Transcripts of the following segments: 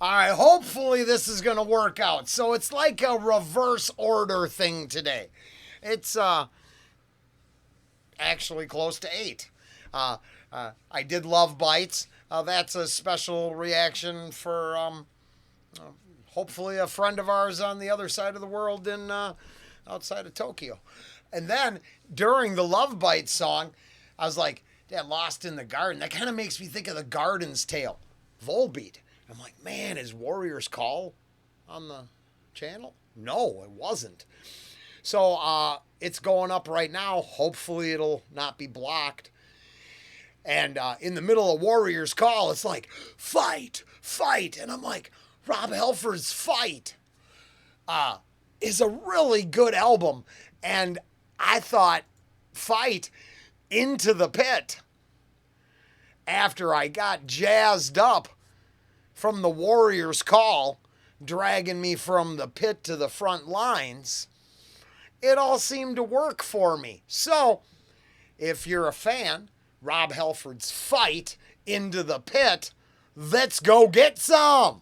All right, hopefully this is going to work out. So it's like a reverse order thing today. It's actually close to 8. I did love bites. That's a special reaction for hopefully a friend of ours on the other side of the world in outside of Tokyo. And then during the Love Bite song, I was like, yeah, Lost in the Garden. That kind of makes me think of the Garden's Tale, Volbeat. I'm like, man, is Warrior's Call on the channel? No, it wasn't. So it's going up right now. Hopefully it'll not be blocked. And in the middle of Warrior's Call, it's like, fight, fight. And I'm like, Rob Halford's Fight is a really good album. And I thought Fight Into the Pit, after I got jazzed up from the Warrior's Call, dragging me from the pit to the front lines, it all seemed to work for me. So, if you're a fan, Rob Halford's Fight Into the Pit, let's go get some!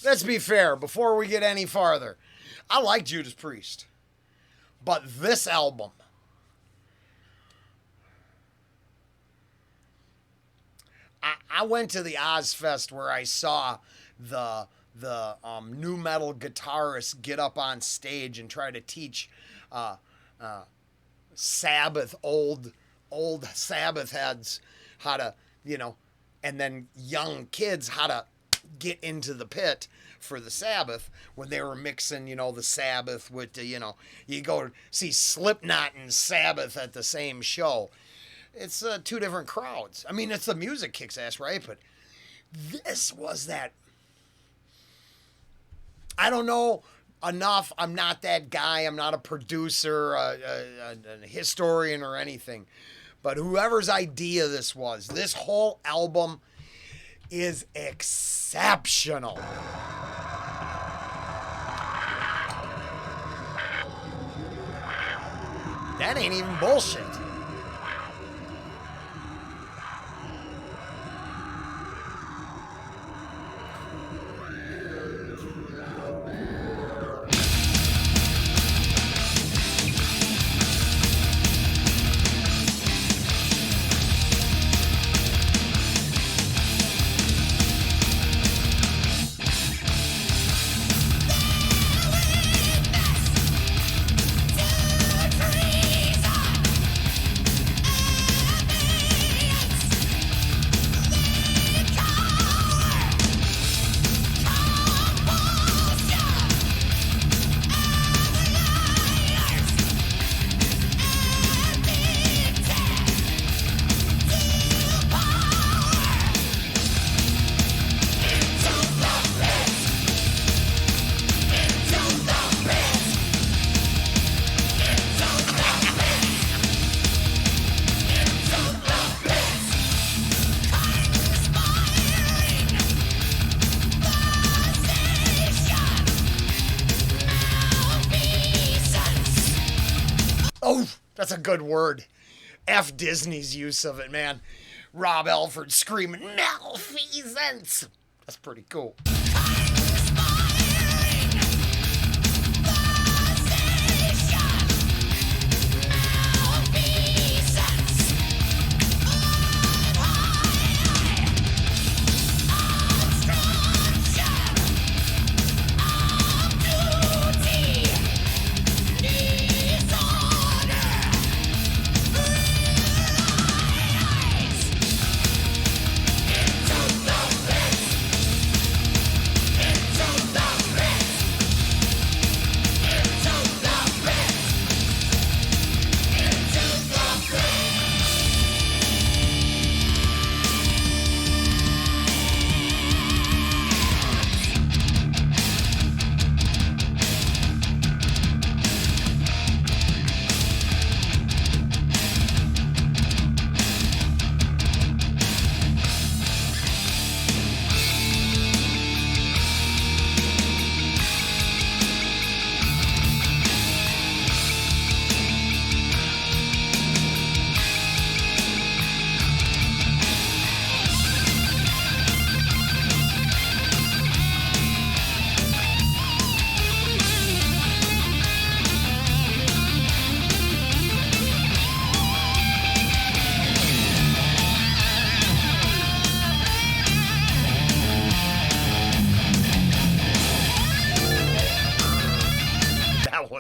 Let's be fair, before we get any farther. I like Judas Priest. But this album, I went to the Ozfest where I saw the new metal guitarist get up on stage and try to teach Sabbath, old Sabbath heads how to, and then young kids how to get into the pit for the Sabbath, when they were mixing, the Sabbath with the, you go see Slipknot and Sabbath at the same show. It's two different crowds. I mean, it's the music kicks ass, right? But this was that. I don't know enough. I'm not that guy. I'm not a producer, a historian or anything. But whoever's idea this was, this whole album is exceptional. That ain't even bullshit. Oh, that's a good word. F Disney's use of it, man. Rob Halford screaming, malfeasance. That's pretty cool.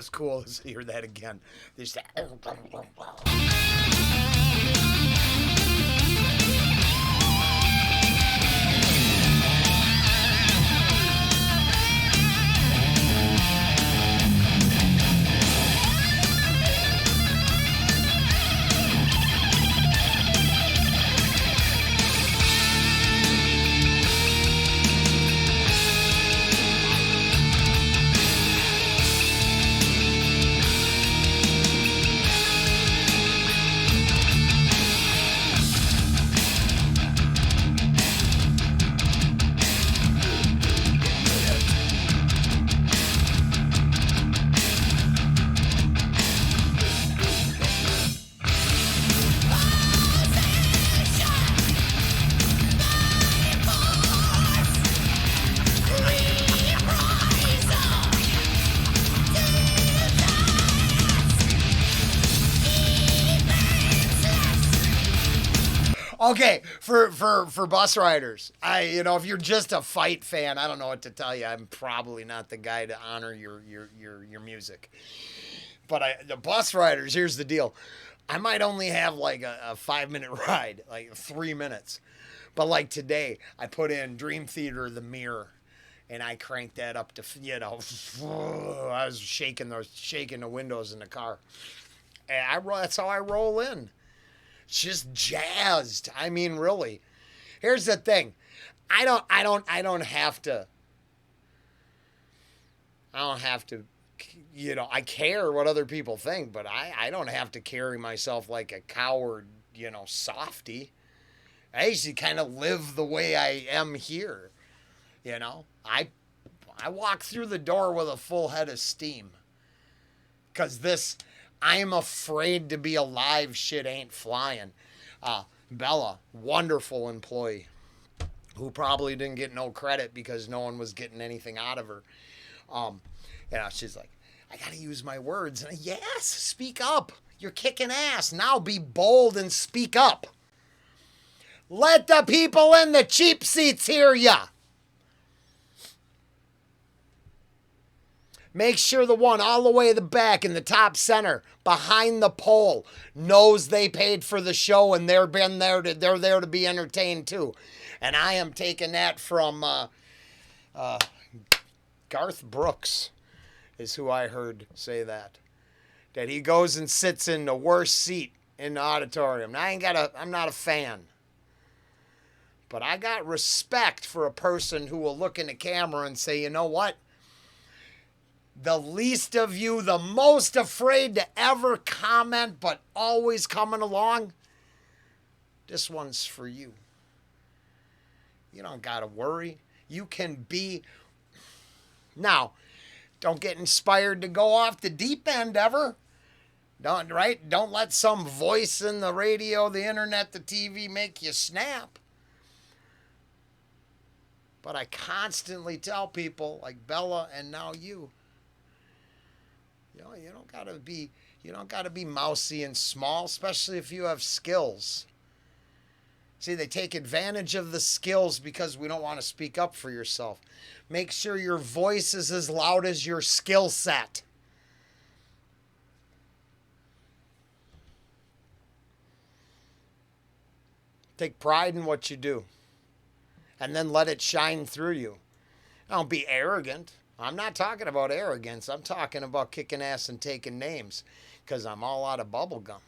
was cool to hear that again. Just okay, for bus riders, if you're just a fight fan, I don't know what to tell you. I'm probably not the guy to honor your music. But the bus riders, here's the deal. I might only have like a 5-minute ride, like 3 minutes. But like today, I put in Dream Theater, The Mirror, and I cranked that up to, I was shaking the windows in the car. And that's how I roll in. Just jazzed. I mean, really. Here's the thing. I don't have to. I care what other people think, but I don't have to carry myself like a coward, softy. I usually kind of live the way I am here. I walk through the door with a full head of steam. Because I'm afraid to be alive shit ain't flying. Bella, wonderful employee, who probably didn't get no credit because no one was getting anything out of her. She's like, I gotta use my words. And yes, speak up. You're kicking ass. Now be bold and speak up. Let the people in the cheap seats hear ya. Make sure the one all the way to the back in the top center, behind the pole, knows they paid for the show and they're there to be entertained too. And I am taking that from Garth Brooks, is who I heard say that. That he goes and sits in the worst seat in the auditorium. Now, I'm not a fan. But I got respect for a person who will look in the camera and say, you know what? The least of you, the most afraid to ever comment, but always coming along, this one's for you. You don't got to worry. You can be. Now, don't get inspired to go off the deep end ever. Don't let some voice in the radio, the internet, the TV make you snap. But I constantly tell people like Bella and now you don't gotta be mousy and small, especially if you have skills. See, they take advantage of the skills because we don't want to speak up for yourself. Make sure your voice is as loud as your skill set. Take pride in what you do. And then let it shine through you. Don't be arrogant. I'm not talking about arrogance. I'm talking about kicking ass and taking names. Because I'm all out of bubble gum.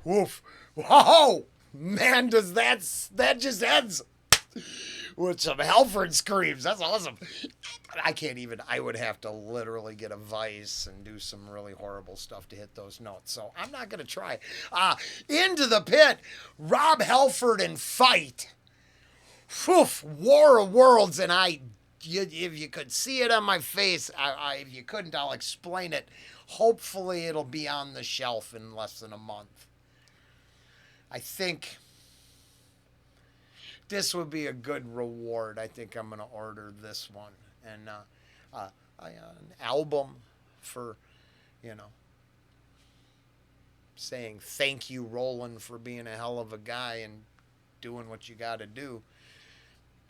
Woof. Whoa! Man, does that just ends with some Halford screams. That's awesome. I can't even. I would have to literally get a vice and do some really horrible stuff to hit those notes. So I'm not going to try. Into the pit, Rob Halford and Fight. Whew, War of Worlds, and if you could see it on my face, if you couldn't, I'll explain it. Hopefully, it'll be on the shelf in less than a month. I think this would be a good reward. I think I'm going to order this one. And an album for, saying thank you, Rollen, for being a hell of a guy and doing what you got to do.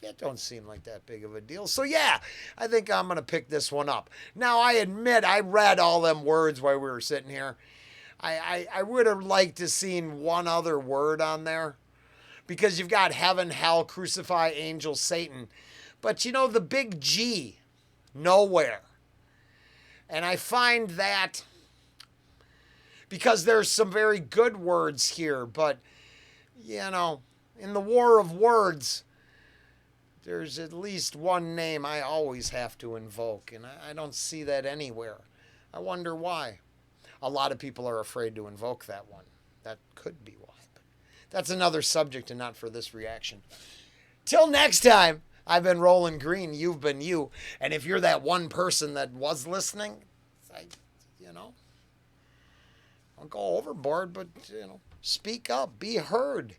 It don't seem like that big of a deal. So, yeah, I think I'm going to pick this one up. Now, I admit I read all them words while we were sitting here. I would have liked to seen one other word on there, because you've got heaven, hell, crucify, angel, Satan. But the big G, nowhere. And I find that, because there's some very good words here, but, in the war of words, there's at least one name I always have to invoke, and I don't see that anywhere. I wonder why. A lot of people are afraid to invoke that one. That could be why. But that's another subject and not for this reaction. Till next time, I've been Rolling Green. You've been you. And if you're that one person that was listening, don't go overboard, but, speak up. Be heard.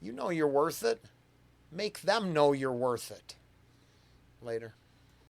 You know you're worth it. Make them know you're worth it. Later.